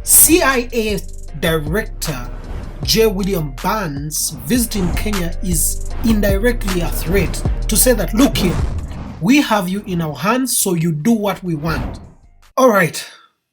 CIA Director J. William Burns visiting Kenya is indirectly a threat to say that, look here, we have you in our hands, so you do what we want. Alright,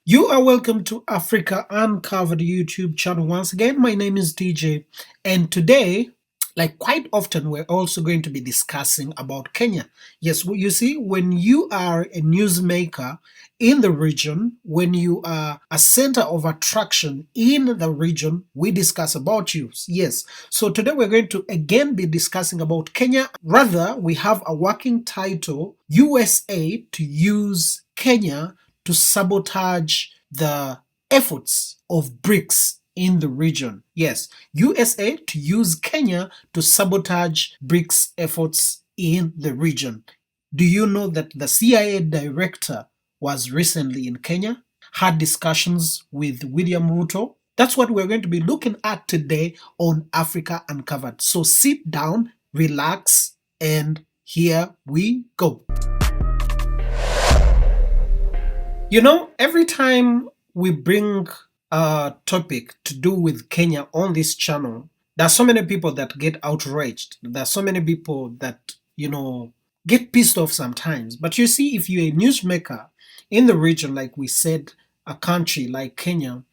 you are welcome to Africa Uncovered YouTube channel once again. My name is DJ, and today, like quite often, we're also going to be discussing about Kenya. Yes, you see, when you are a newsmaker in the region, when you are a center of attraction in the region, we discuss about you. Yes, so today we're going to again be discussing about Kenya. Rather, we have a working title, USA to use Kenya to sabotage the efforts of BRICS in the region. Yes, USA to use Kenya to sabotage BRICS efforts in the region. Do you know that the CIA director was recently in Kenya, had discussions with William Ruto? That's what we're going to be looking at today on Africa Uncovered. So sit down, relax, and here we go. You know, every time we bring a topic to do with Kenya on this channel, there are so many people that get outraged. There are so many people that, get pissed off sometimes. But you see, if you're a newsmaker in the region, like we said, a country like Kenya,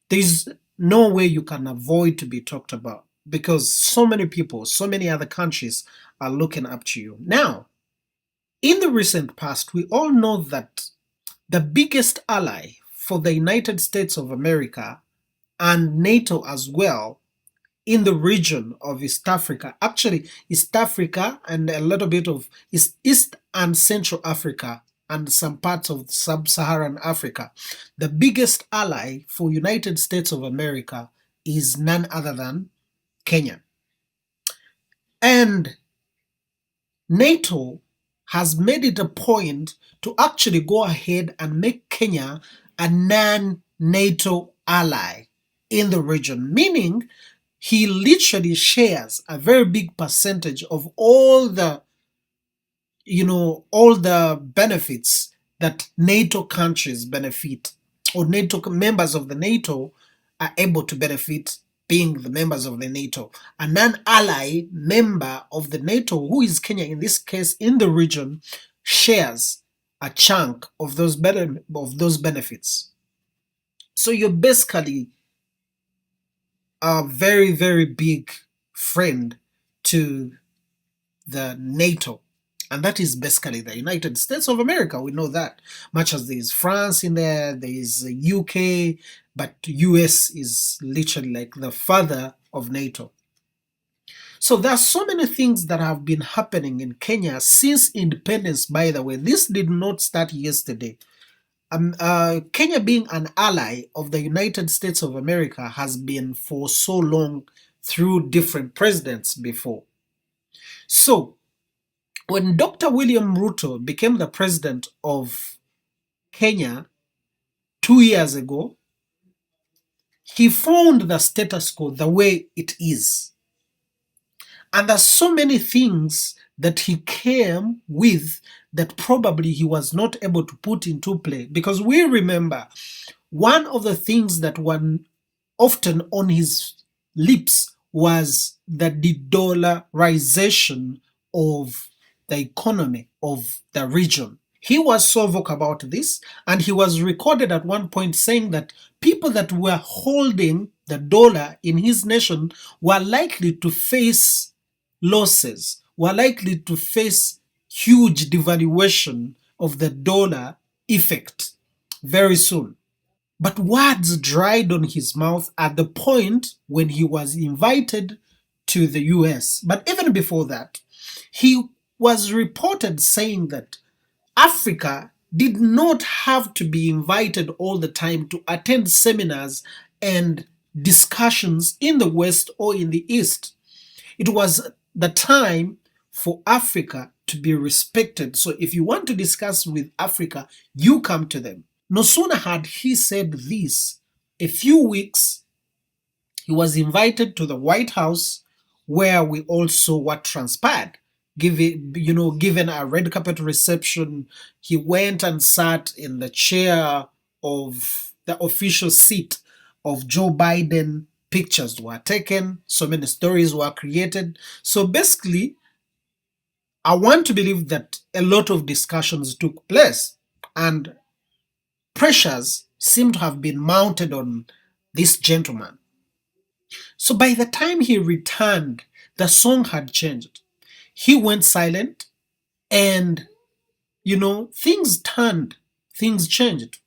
there's no way you can avoid to be talked about because so many people, so many other countries are looking up to you. Now, in the recent past, we all know that the biggest ally for the United States of America and NATO as well in the region of East Africa, actually East Africa and a little bit of East and Central Africa and some parts of Sub-Saharan Africa, the biggest ally for United States of America is none other than Kenya. And NATO has made it a point to actually go ahead and make Kenya a non-NATO ally in the region, meaning he literally shares a very big percentage of all the benefits that NATO countries benefit, or NATO members of the NATO are able to benefit being the members of the NATO. A non-ally member of the NATO, who is Kenya in this case in the region, shares a chunk of those benefits. So you're basically a very, very big friend to the NATO. And that is basically the United States of America. We know that. Much as there is France in there, there is UK, but US is literally like the father of NATO. So there are so many things that have been happening in Kenya since independence, by the way. This did not start yesterday. Kenya being an ally of the United States of America has been for so long through different presidents before. So when Dr. William Ruto became the president of Kenya 2 years ago, he found the status quo the way it is. And there's so many things that he came with that probably he was not able to put into play. Because we remember one of the things that were often on his lips was the de-dollarization of the economy of the region. He was so vocal about this, and he was recorded at one point saying that people that were holding the dollar in his nation were likely to face losses, were likely to face huge devaluation of the dollar effect very soon. But words dried on his mouth at the point when he was invited to the US. But even before that, he was reported saying that Africa did not have to be invited all the time to attend seminars and discussions in the West or in the East. It was the time for Africa to be respected. So if you want to discuss with Africa, you come to them. No sooner had he said this, a few weeks, he was invited to the White House, where we all saw what transpired. Given a red carpet reception, he went and sat in the chair of the official seat of Joe Biden, pictures were taken, so many stories were created. So basically, I want to believe that a lot of discussions took place and pressures seem to have been mounted on this gentleman. So by the time he returned, the song had changed. He went silent and, things turned, things changed.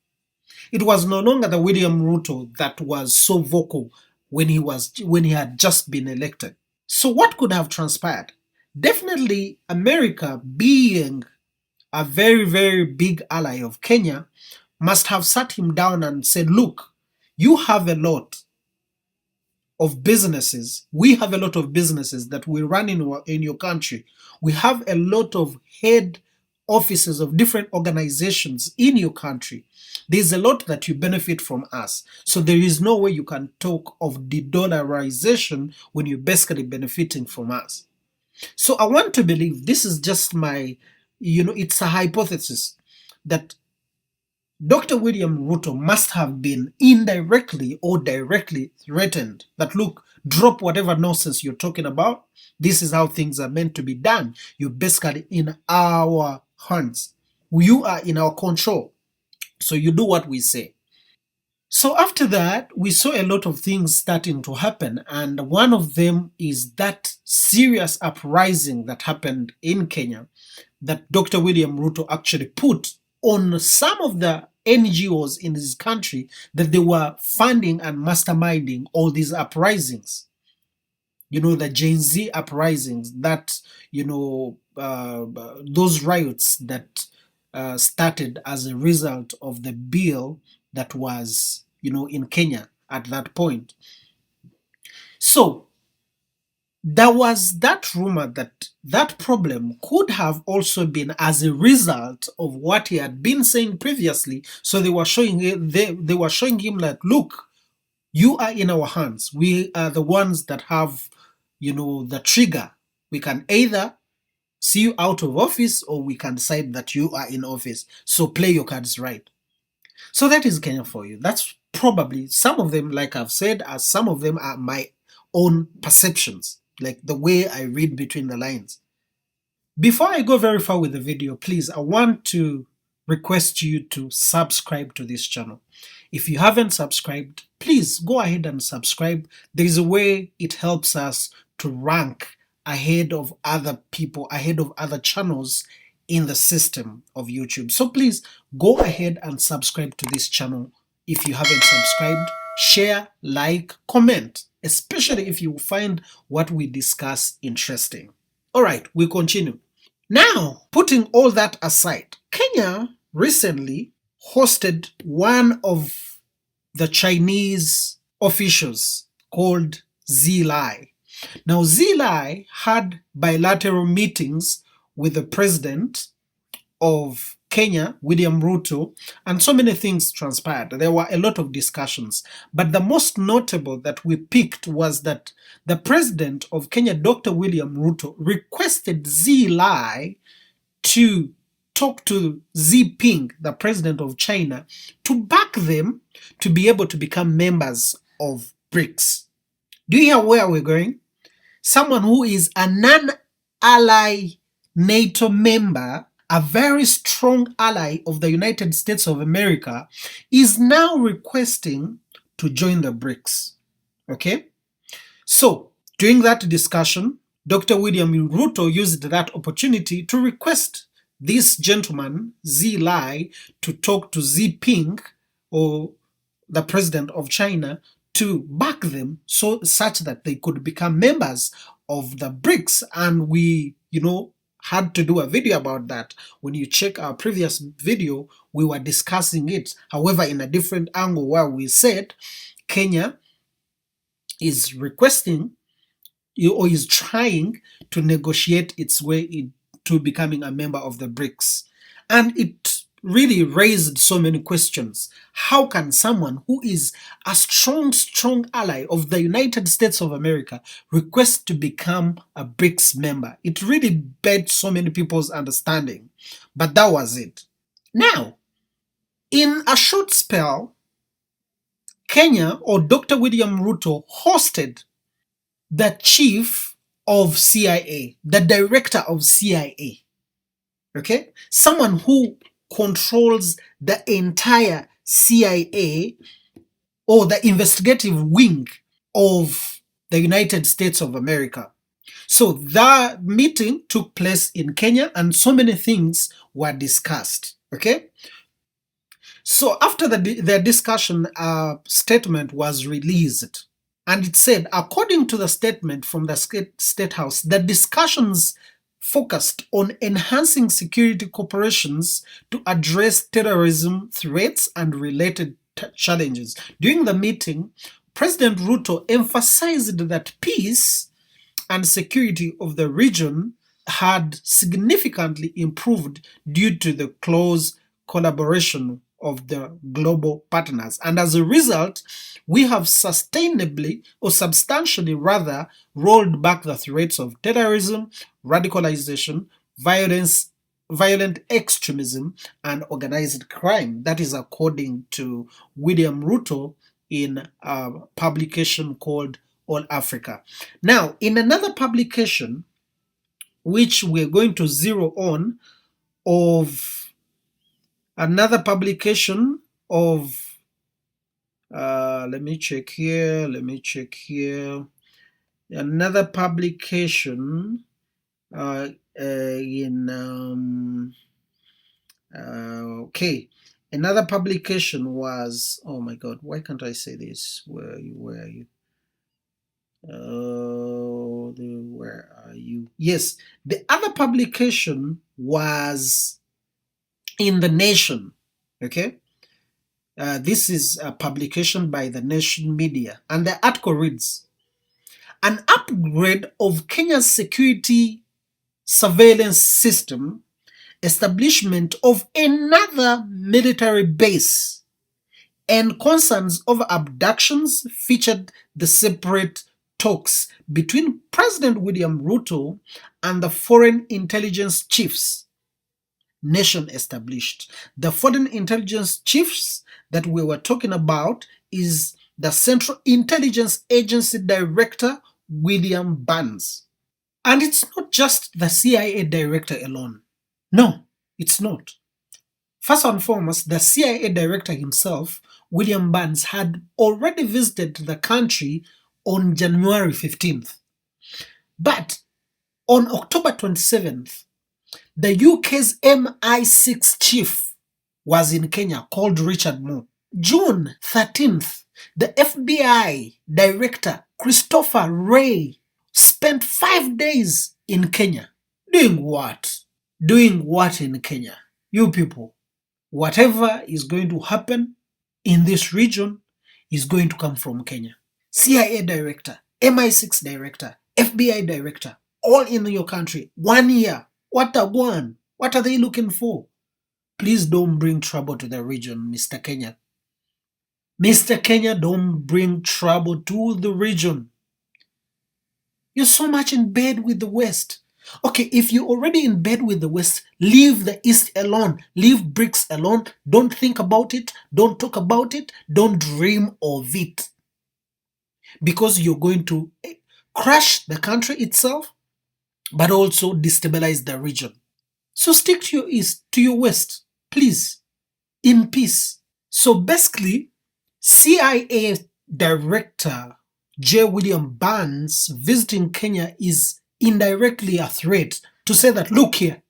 It was no longer the William Ruto that was so vocal when he had just been elected. So what could have transpired? Definitely America, being a very, very big ally of Kenya, must have sat him down and said, look, you have a lot of businesses. We have a lot of businesses that we run in your country. We have a lot of head offices of different organizations in your country. There's a lot that you benefit from us. So there is no way you can talk of de-dollarization when you're basically benefiting from us. So I want to believe, this is just my, it's a hypothesis, that Dr. William Ruto must have been indirectly or directly threatened that, look, drop whatever nonsense you're talking about. This is how things are meant to be done. You're basically in our hands. You are in our control. So you do what we say. So after that, we saw a lot of things starting to happen, and one of them is that serious uprising that happened in Kenya that Dr. William Ruto actually put on some of the NGOs in his country, that they were funding and masterminding all these uprisings. The Gen Z uprisings, that, those riots that started as a result of the bill that was, in Kenya at that point. So there was that rumor that that problem could have also been as a result of what he had been saying previously. So they were showing they were showing him that, look, you are in our hands. We are the ones that have, the trigger. We can either see you out of office or we can decide that you are in office. So play your cards right. So that is Kenya for you. That's probably some of them, like I've said, as some of them are my own perceptions, like the way I read between the lines. Before I go very far with the video, please, I want to request you to subscribe to this channel. If you haven't subscribed, please go ahead and subscribe. There is a way it helps us to rank ahead of other people, ahead of other channels in the system of YouTube. So please go ahead and subscribe to this channel if you haven't subscribed. Share, like, comment, especially if you find what we discuss interesting. All right, we continue. Now, putting all that aside, Kenya recently hosted one of the Chinese officials called Zilai. Now, Zilai had bilateral meetings with the president of Kenya, William Ruto, and so many things transpired. There were a lot of discussions, but the most notable that we picked was that the president of Kenya, Dr. William Ruto, requested Zilai to talk to Xi Jinping, the president of China, to back them to be able to become members of BRICS. Do you hear where we're going? Someone who is a non-ally NATO member, a very strong ally of the United States of America, is now requesting to join the BRICS. Okay? So, during that discussion, Dr. William Ruto used that opportunity to request this gentleman, Zilai, to talk to Xi Jinping, or the president of China, to back them such that they could become members of the BRICS. And we, had to do a video about that. When you check our previous video, we were discussing it. However, in a different angle, where we said Kenya is requesting or is trying to negotiate its way into becoming a member of the BRICS. And it really raised so many questions. How can someone who is a strong ally of the United States of America request to become a BRICS member? It really begged so many people's understanding. But that was it. Now, in a short spell, Kenya, or Dr. William Ruto, hosted the chief of CIA, the director of CIA, okay? Someone who controls the entire CIA, or the investigative wing of the United States of America. So the meeting took place in Kenya and so many things were discussed, okay? So after the discussion, a statement was released, and it said, according to the statement from the State House, the discussions focused on enhancing security cooperations to address terrorism threats and related challenges. During the meeting, President Ruto emphasized that peace and security of the region had significantly improved due to the close collaboration of the global partners. And as a result, we have sustainably, or substantially rather, rolled back the threats of terrorism, radicalization, violent extremism, and organized crime. That is according to William Ruto in a publication called All Africa. Now, in another publication, which we're going to zero on, of another publication of, let me check here, another publication okay, another publication was, oh my god, why can't I say this? Where are you? Where are you? Yes, the other publication was in The Nation, okay? This is a publication by The Nation Media, and the article reads, an upgrade of Kenya's security surveillance system, establishment of another military base, and concerns over abductions featured the separate talks between President William Ruto and the foreign intelligence chiefs. Nation established. The foreign intelligence chiefs that we were talking about is the Central Intelligence Agency Director, William Burns. And it's not just the CIA director alone. No, it's not. First and foremost, the CIA director himself, William Burns, had already visited the country on January 15th. But on October 27th, the UK's MI6 chief was in Kenya, called Richard Moore. June 13th, the FBI director, Christopher Wray, spent 5 days in Kenya. Doing what? Doing what in Kenya? You people, whatever is going to happen in this region is going to come from Kenya. CIA director, MI6 director, FBI director, all in your country. 1 year. What a one. What are they looking for? Please don't bring trouble to the region, Mr. Kenya. Mr. Kenya, don't bring trouble to the region. You're so much in bed with the West. Okay, if you're already in bed with the West, leave the East alone. Leave BRICS alone. Don't think about it. Don't talk about it. Don't dream of it. Because you're going to crush the country itself, but also destabilize the region. So stick to your East, to your West, please, in peace. So basically, CIA Director J. William Burns visiting Kenya is indirectly a threat to say that, look here,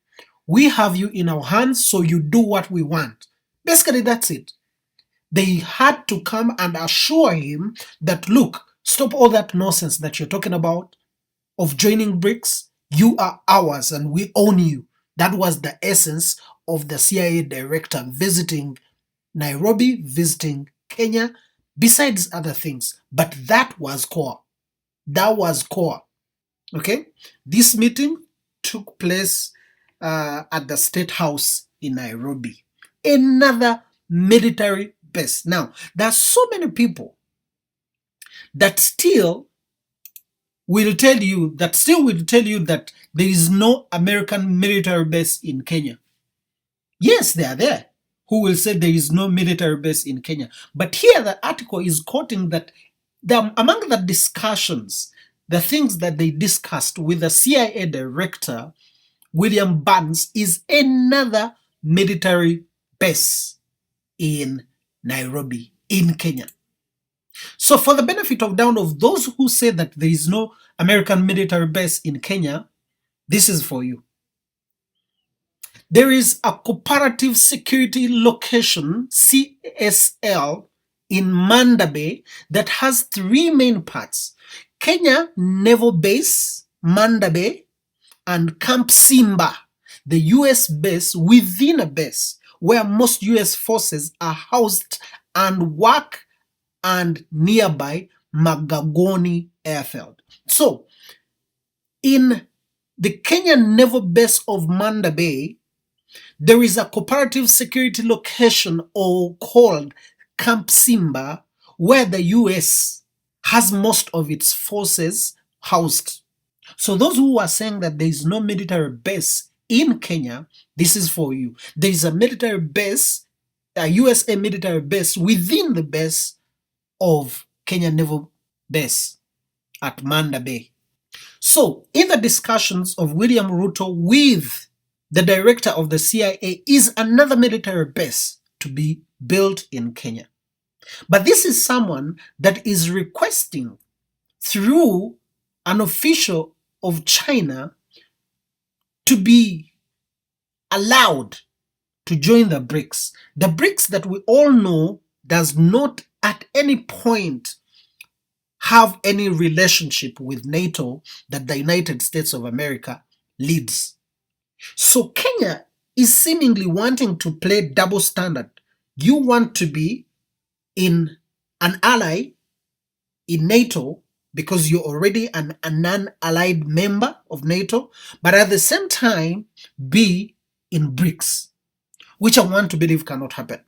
we have you in our hands, so you do what we want. Basically, that's it. They had to come and assure him that, look, stop all that nonsense that you're talking about of joining BRICS. You are ours and we own you. That was the essence of the CIA director visiting Nairobi, visiting Kenya, besides other things. But that was core. That was core. Okay? This meeting took place at the State House in Nairobi. Another military base. Now, there are so many people that still will tell you that there is no American military base in Kenya. Yes, they are there. who will say there is no military base in Kenya. But here the article is quoting that among the discussions, the things that they discussed with the CIA director, William Burns, is another military base in Nairobi, in Kenya. So for the benefit of doubt of those who say that there is no American military base in Kenya, this is for you. There is a cooperative security location, CSL, in Manda Bay that has three main parts: Kenya Naval Base, Manda Bay, and Camp Simba, the US base within a base where most US forces are housed and work, and nearby Magagoni Airfield. So, in the Kenya Naval Base of Manda Bay, there is a cooperative security location called Camp Simba, where the US has most of its forces housed. So those who are saying that there is no military base in Kenya, this is for you. There is a military base, a USA military base within the base of Kenya Naval Base at Manda Bay. So in the discussions of William Ruto with the director of the CIA is another military base to be built in Kenya. But this is someone that is requesting through an official of China to be allowed to join the BRICS. The BRICS that we all know does not at any point have any relationship with NATO that the United States of America leads. So Kenya is seemingly wanting to play double standard. You want to be in an ally in NATO because you're already a non-allied member of NATO, but at the same time be in BRICS, which I want to believe cannot happen.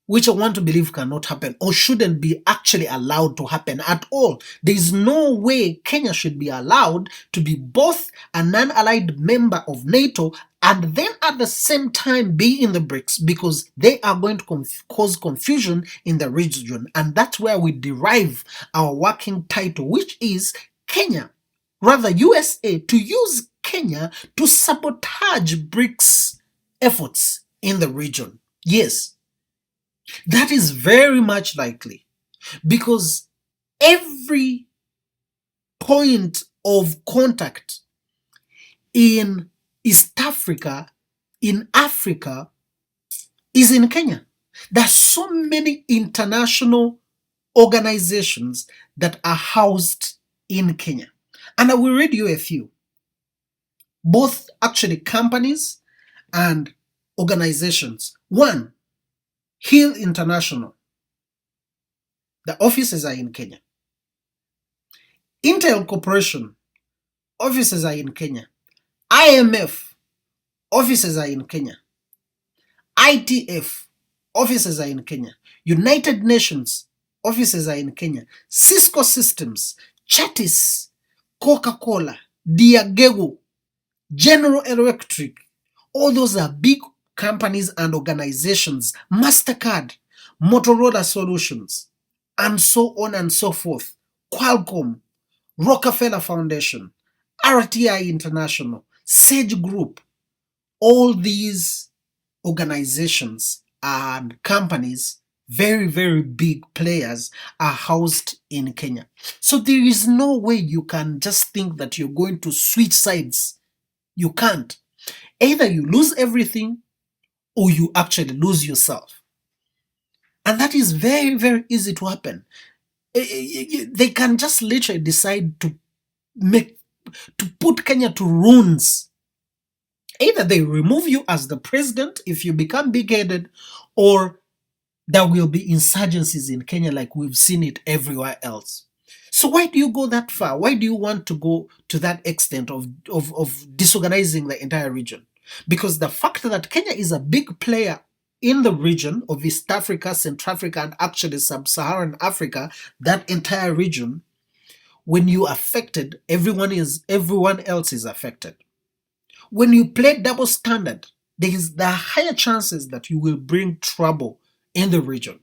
Which I want to believe cannot happen or shouldn't be actually allowed to happen at all. There is no way Kenya should be allowed to be both a non-allied member of NATO and then at the same time be in the BRICS, because they are going to cause confusion in the region. And that's where we derive our working title, which is Kenya, rather USA, to use Kenya to sabotage BRICS efforts in the region. Yes. That is very much likely, because every point of contact in East Africa, in Africa, is in Kenya. There are so many international organizations that are housed in Kenya. And I will read you a few. Both actually companies and organizations. One, Hill International. The offices are in Kenya. Intel Corporation, offices are in Kenya. IMF, offices are in Kenya. ITF, offices are in Kenya. United Nations, offices are in Kenya. Cisco Systems, Chatis, Coca-Cola, Diageo, General Electric, all those are big companies and organizations, MasterCard, Motorola Solutions, and so on and so forth, Qualcomm, Rockefeller Foundation, RTI International, Sage Group, all these organizations and companies, very, very big players, are housed in Kenya. So there is no way you can just think that you're going to switch sides. You can't. Either you lose everything or you actually lose yourself. And that is very, very easy to happen. They can just literally decide to put Kenya to ruins. Either they remove you as the president if you become big-headed, or there will be insurgencies in Kenya like we've seen it everywhere else. So why do you go that far? Why do you want to go to that extent of disorganizing the entire region? Because the fact that Kenya is a big player in the region of East Africa, Central Africa, and actually Sub-Saharan Africa, that entire region, when you are affected, everyone else is affected. When you play double standard, there are higher chances that you will bring trouble in the region.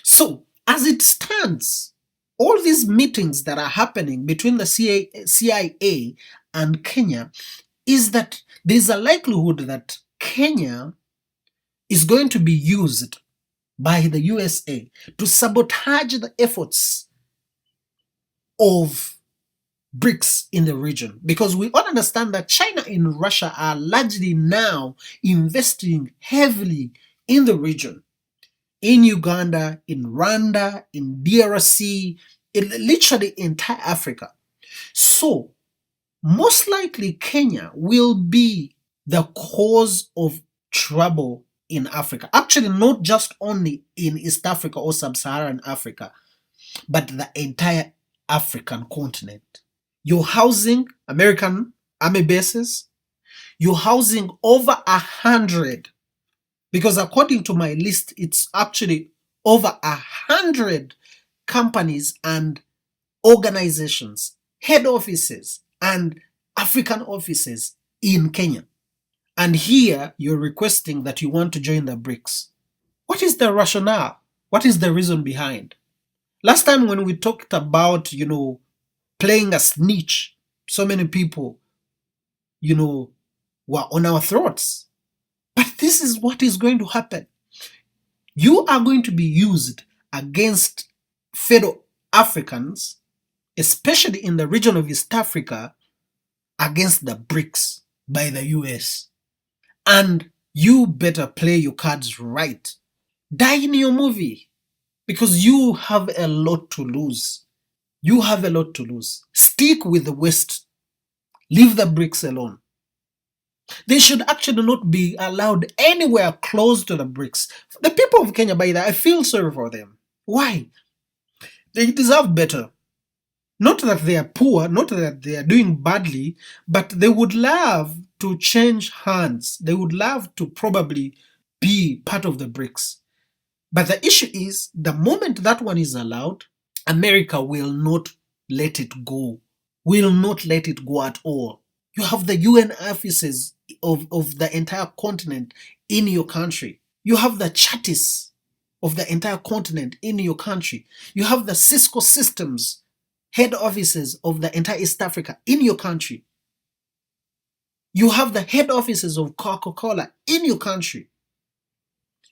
So, as it stands, all these meetings that are happening between the CIA and Kenya is that there's a likelihood that Kenya is going to be used by the USA to sabotage the efforts of BRICS in the region, because we all understand that China and Russia are largely now investing heavily in the region, in Uganda, in Rwanda, in DRC, in literally entire Africa. So most likely Kenya will be the cause of trouble in Africa. Actually, not just only in East Africa or Sub-Saharan Africa, but the entire African continent. You're housing American army bases. You're housing over 100, because according to my list, it's actually over 100 companies and organizations, head offices, and African offices in Kenya. And here you're requesting that you want to join the BRICS. What is the rationale? What is the reason behind? Last time when we talked about, playing a snitch, so many people, were on our throats. But this is what is going to happen. You are going to be used against fellow Africans, especially in the region of East Africa, against the BRICS by the US. And you better play your cards right. Die in your movie, because you have a lot to lose. You have a lot to lose. Stick with the West. Leave the BRICS alone. They should actually not be allowed anywhere close to the BRICS. The people of Kenya, by the way, I feel sorry for them. Why? They deserve better. Not that they are poor, not that they are doing badly, but they would love to change hands. They would love to probably be part of the BRICS. But the issue is, the moment that one is allowed, America will not let it go. Will not let it go at all. You have the UN offices of the entire continent in your country. You have the charities of the entire continent in your country. You have the Cisco systems, head offices of the entire East Africa in your country. You have the head offices of Coca-Cola in your country.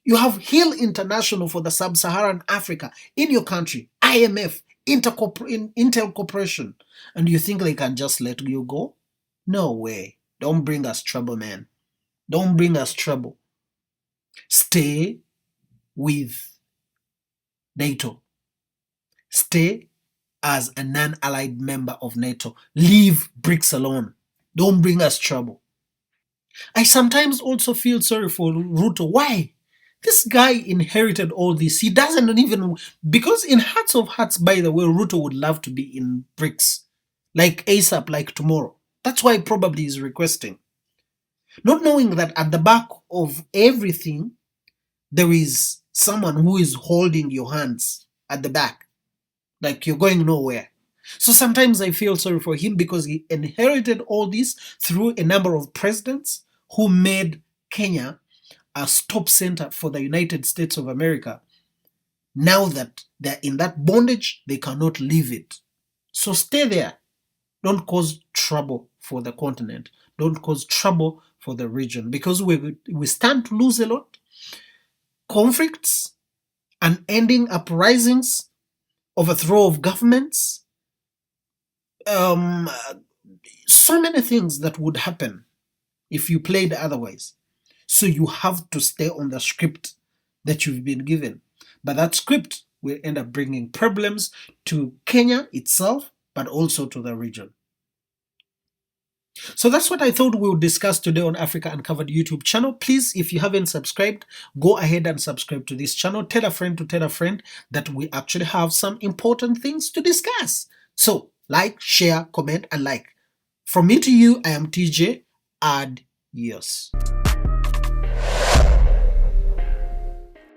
You have Hill International for the Sub-Saharan Africa in your country, IMF, Intel Corporation, and you think they can just let you go? No way. Don't bring us trouble, man. Don't bring us trouble. Stay with NATO. Stay as a non-allied member of NATO. Leave BRICS alone. Don't bring us trouble. I sometimes also feel sorry for Ruto. Why? This guy inherited all this. He doesn't even, because in hearts of hearts, by the way, Ruto would love to be in BRICS. Like ASAP, like tomorrow. That's why probably he's requesting. Not knowing that at the back of everything, there is someone who is holding your hands at the back. Like you're going nowhere. So sometimes I feel sorry for him, because he inherited all this through a number of presidents who made Kenya a stop center for the United States of America. Now that they're in that bondage, they cannot leave it. So stay there. Don't cause trouble for the continent. Don't cause trouble for the region, because we stand to lose a lot. Conflicts, unending uprisings, overthrow of governments, so many things that would happen if you played otherwise. So you have to stay on the script that you've been given. But that script will end up bringing problems to Kenya itself, but also to the region. So that's what I thought we would discuss today on Africa Uncovered YouTube channel. Please, if you haven't subscribed, go ahead and subscribe to this channel. Tell a friend to tell a friend that we actually have some important things to discuss. So like, share, comment, and like. From me to you, I am TJ. Adios.